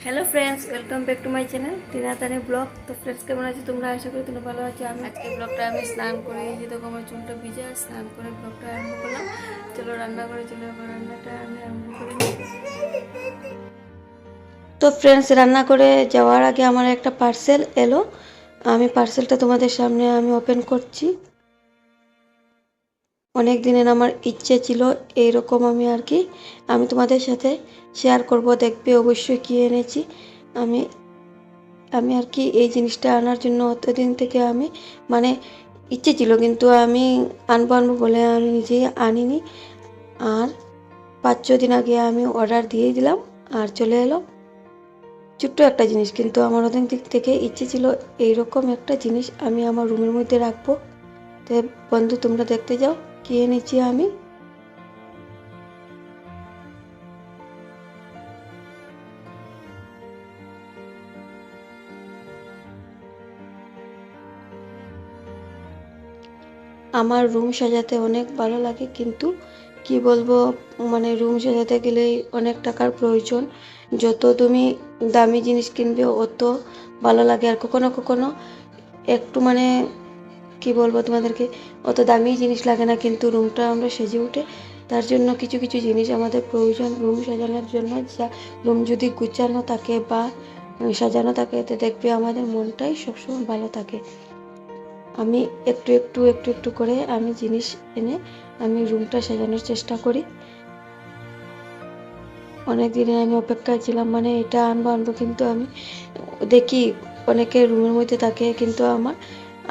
Hello friends, welcome back to my channel Tina Tani blog. তো friends, কেমন আছো তোমরা? আশা করি তোমরা ভালো আছো। আমি আজকে ব্লগটা স্নান করে, এই যে দেখো আমার চুলটা ভিজে, স্নান করে ব্লগটা আরম্ভ করলাম। চলো রান্না করে চলো, এবার রান্নাটা আমি আরম্ভ করে নিই। তো ফ্রেন্ডস, রান্না করে যাওয়ার আগে আমার একটা পার্সেল এলো। আমি পার্সেলটা তোমাদের সামনে আমি ওপেন করছি। অনেক দিনের আমার ইচ্ছে ছিল এইরকম, আমি তোমাদের সাথে শেয়ার করব। দেখবে অবশ্যই কি এনেছি। আমি আমি এই জিনিসটা আনার জন্য অতদিন থেকে আমি মানে ইচ্ছে ছিল, কিন্তু আমি আনবো আনবো বলে আমি নিজেই আনিনি। আর 5-6 দিন আগে আমি অর্ডার দিয়ে দিলাম আর চলে এলো। ছোট্ট একটা জিনিস, কিন্তু আমার ওদিন দিক থেকে ইচ্ছে ছিল এইরকম একটা জিনিস আমি আমার রুমের মধ্যে রাখবো। তো বন্ধু, তোমরা দেখতে যাও কি এনেছি আমি। আমার রুম সাজাতে অনেক ভালো লাগে, কিন্তু কি বলবো, রুম সাজাতে গেলে অনেক টাকার প্রয়োজন। যত তুমি দামি জিনিস কিনবে অত ভালো লাগে। আর কখনো কখনো একটু কি বলবো তোমাদেরকে, অত দামি জিনিস লাগে না, কিন্তু রুমটা আমরা সেজে উঠে। তার জন্য কিছু কিছু জিনিস আমাদের প্রয়োজন রুম সাজানোর জন্য। যা রুম যদি গুছানো থাকে বা সাজানো থাকে, তো দেখবে আমাদের মনটাই সবসময় ভালো থাকে। আমি একটু করে আমি জিনিস এনে আমি রুমটা সাজানোর চেষ্টা করি। অনেক দিনে আমি অপেক্ষায় ছিলাম, এটা আনবো, কিন্তু আমি দেখি অনেকে রুমের মধ্যে থাকে, কিন্তু আমার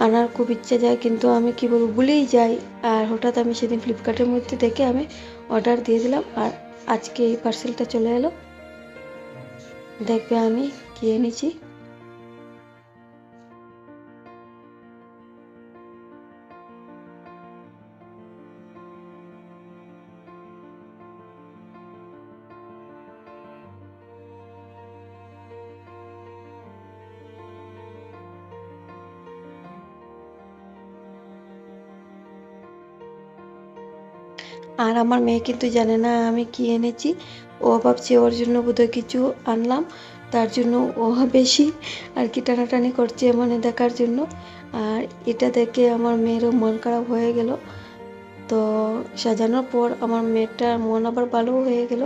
আনার খুব ইচ্ছে যায়, কিন্তু আমি কি বলবো ভুলেই যাই। আর হঠাৎ আমি সেদিন ফ্লিপকার্টের মধ্যে দেখে আমি অর্ডার দিয়ে দিলাম, আর আজকে এই পার্সেলটা চলে এলো। দেখবে আমি কি এনেছি। আর আমার মেয়ে কিন্তু জানে না আমি কি এনেছি। ও ভাবছে ওর জন্য বোধহয় কিছু আনলাম, তার জন্য ও বেশি টানাটানি করছে দেখার জন্য। আর এটা দেখে আমার মেয়েরও মন খারাপ হয়ে গেল। তো সাজানোর পর আমার মেয়েটার মন আবার ভালো হয়ে গেল।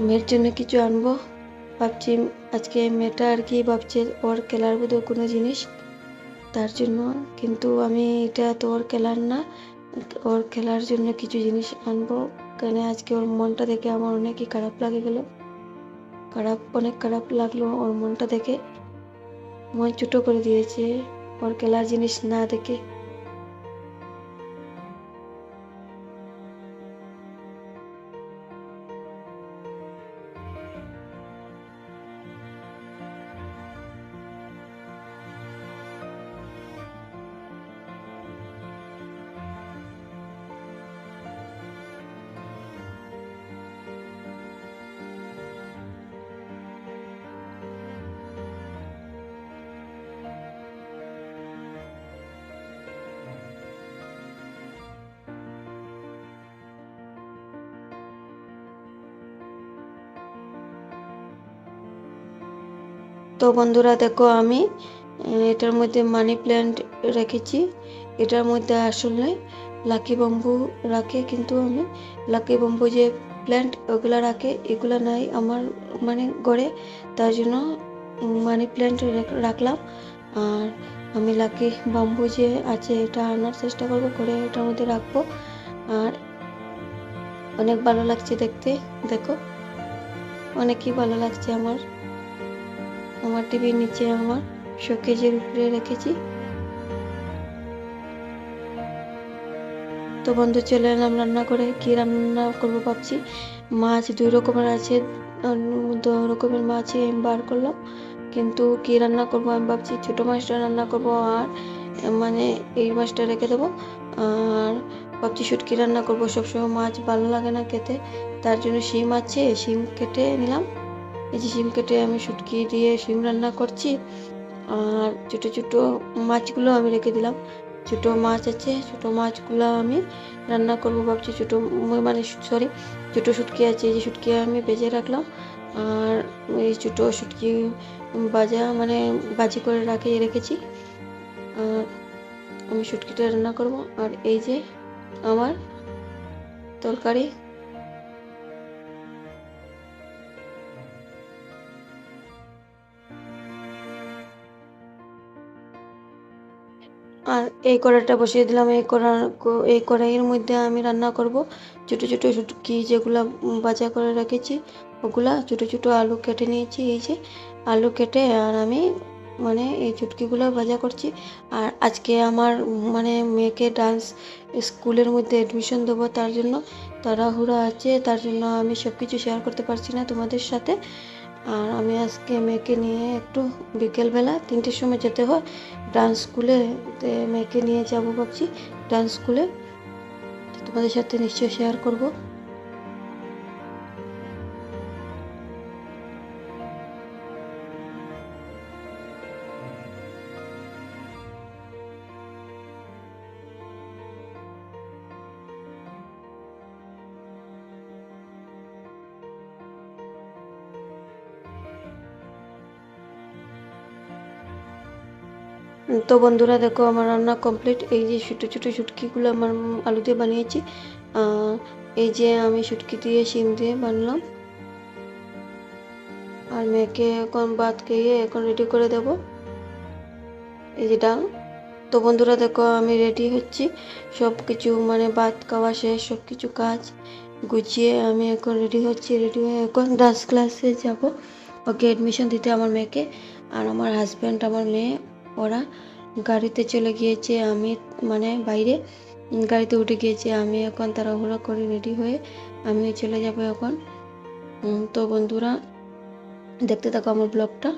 মেয়ের জন্য কিছু আনবো ভাবছি। আজকে মেয়েটা ভাবছে ওর খেলার বোধহয় কোনো জিনিস, তার জন্য। কিন্তু আমি এটা তো ওর খেলার না, ওর খেলার জন্য কিছু জিনিস আনবো। কেন আজকে ওর মনটা দেখে আমার অনেকই খারাপ লাগে গেল। অনেক খারাপ লাগলো ওর মনটা দেখে। মন ছোট করে দিয়েছে ওর খেলার জিনিস না দেখে। তো বন্ধুরা দেখো, আমি এটার মধ্যে মানি প্ল্যান্ট রেখেছি। এটার মধ্যে আসলে লাকি বাম্বু রাখে, কিন্তু আমি লাকি বাম্বু যে প্ল্যান্ট ওগুলা রাখে, এগুলা নাই আমার ঘরে। তার জন্য মানি প্ল্যান্ট রাখলাম। আর আমি লাকি বাম্বু যে আছে এটা আনার চেষ্টা করবো করে এটার মধ্যে রাখবো। আর অনেক ভালো লাগছে দেখতে, দেখো অনেকই ভালো লাগছে আমার। আমার টিভির নিচে আমার শোকেজের উপরে রেখেছি। তো বন্ধু, চলে এলাম রান্না করে। কি রান্না করবো ভাবছি। মাছ 2 রকমের আছে, 2 রকমের মাছই আমি বার করলাম, কিন্তু কি রান্না করবো আমি ভাবছি ছোট মাছটা রান্না করবো, আর এই মাছটা রেখে দেবো। আর ভাবছি শুটকি রান্না করবো। সবসময় মাছ ভালো লাগে না খেতে, তার জন্য শিম আছে, শিম কেটে নিলাম। এই যে শিম কেটে আমি শুটকি দিয়ে শিম রান্না করছি। আর ছোট ছোট মাছগুলো আমি রেখে দিলাম। ছোট মাছ আছে, ছোট মাছগুলো আমি রান্না করবো ভাবছি। সরি, ছোট শুটকি আছে, এই যে শুটকি আমি ভেজে রাখলাম। আর এই ছোটো শুটকি ভাজা মানে ভাজি করে রেখেছি। আর আমি শুটকিটা রান্না করব। আর এই যে আমার তরকারি। আর এই কড়াইটা বসিয়ে দিলাম। এই কড়াইয়ের মধ্যে আমি রান্না করব ছোটো ছোটো শুটকি যেগুলা ভাজা করে রেখেছি, ওগুলা ছোটো ছোটো আলু কেটে নিয়েছি। এই যে আলু কেটে আর আমি মানে এই চুটকিগুলো ভাজা করছি। আর আজকে আমার মানে মেয়েকে ডান্স স্কুলের মধ্যে অ্যাডমিশন দেবো, তার জন্য তাড়াহুড়ো আছে, তার জন্য আমি সব কিছু শেয়ার করতে পারছি না তোমাদের সাথে। আর আমি আজকে মেয়েকে নিয়ে একটু বিকেলবেলা 3টের সময় যেতে হয় ডান্স স্কুলে, মেয়েকে নিয়ে যাব ভাবছি ডান্স স্কুলে। তোমাদের সাথে নিশ্চয়ই শেয়ার করব। তো বন্ধুরা দেখো আমার রান্না কমপ্লিট। এই যে ছোটো ছোটো শুটকিগুলো আমার আলু দিয়ে বানিয়েছি। এই যে আমি শুটকি দিয়ে শিম দিয়ে বানালাম। আর মেয়েকে এখন ভাত খেয়ে এখন রেডি করে দেব। এই যে ডাল। তো বন্ধুরা দেখো আমি রেডি হচ্ছি, সব কিছু মানে ভাত খাওয়া শেষ, সব কিছু কাজ গুছিয়ে আমি এখন রেডি হচ্ছি। রেডি হয়ে এখন ডান্স ক্লাসে যাব, ওকে অ্যাডমিশন দিতে আমার মেয়েকে। আর আমার হাজব্যান্ড আমার মেয়ে ওরা গাড়িতে চলে গিয়েছে, আমি মানে বাইরে গাড়িতে উঠে গিয়েছে। আমি এখন তাড়াহুড়ো করে রেডি হয়ে আমিও চলে যাব এখন। তো বন্ধুরা দেখতে থাকো আমার ব্লগটা।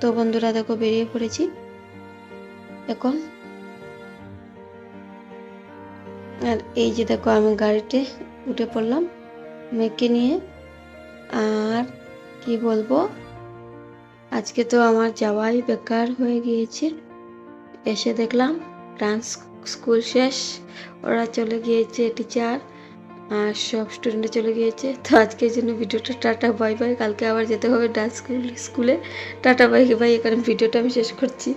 তো বন্ধুরা দেখো বেরিয়ে পড়েছি এখন। আর এই যে দেখো আমি গাড়িতে উঠে পড়লাম মেয়েকে নিয়ে। আর কি বলবো, আজকে তো আমার যাওয়াই বেকার হয়ে গিয়েছে। এসে দেখলাম ডান্স স্কুল শেষ, ওরা চলে গিয়েছে টিচার আর সব স্টুডেন্টরা চলে গিয়েছে। তো আজকের জন্য ভিডিওটা টাটা বাই বাই। কালকে আবার যেতে হবে ডান্স স্কুলে। টাটা বাই বাই, এখানে ভিডিওটা আমি শেষ করছি।